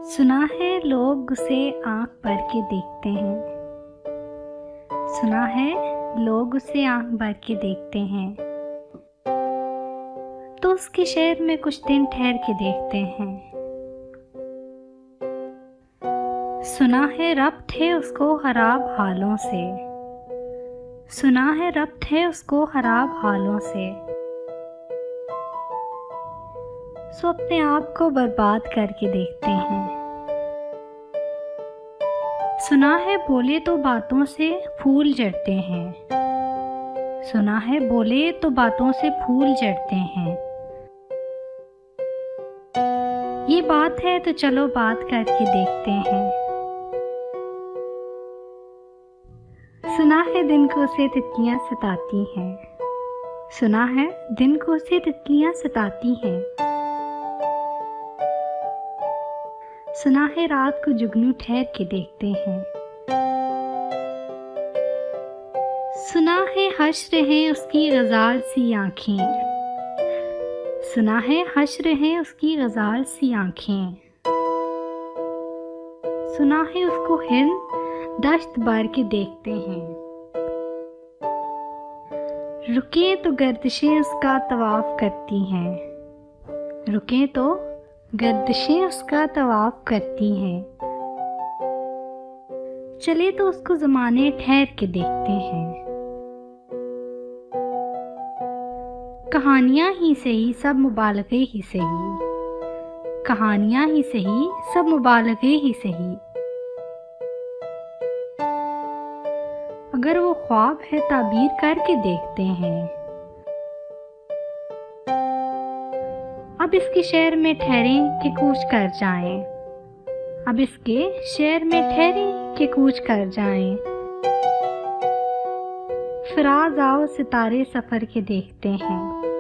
सुना है लोग उसे आंख भर के देखते हैं। सुना है लोग उसे आंख भर के देखते हैं, तो उसके शहर में कुछ दिन ठहर के देखते हैं। सुना है रब्त है उसको खराब हालों से। सुना है रब्त है उसको खराब हालों से। सो अपने आप को बर्बाद करके देखते हैं। सुना है बोले तो बातों से फूल जड़ते हैं। सुना है बोले तो बातों से फूल जड़ते हैं। ये बात है तो चलो बात करके देखते हैं। सुना है दिन को उसे तितलियां सताती हैं। सुना है दिन को उसे तितलियां सताती हैं। सुना है रात को जुगनू ठहर के देखते हैं। सुना है हश्र हैं उसकी गज़ाल सी आँखें। सुना है हश्र हैं उसकी गज़ाल सी आँखें। सुना है उसको हिरन दश्त बार के देखते हैं। रुके तो गर्दिशें उसका तवाफ करती हैं। रुके तो गर्दिशें उसका तवाफ करती हैं। चले तो उसको ज़माने ठहर के देखते हैं। कहानियाँ ही सही सब मुबालगे ही सही। कहानियाँ ही सही सब मुबालगे ही सही। अगर वो ख्वाब है ताबीर करके देखते हैं। अब इसके शहर में ठहरें कि कूच कर जाएं। अब इसके शहर में ठहरें कि कूच कर जाएं। फिराज आओ सितारे सफर के देखते हैं।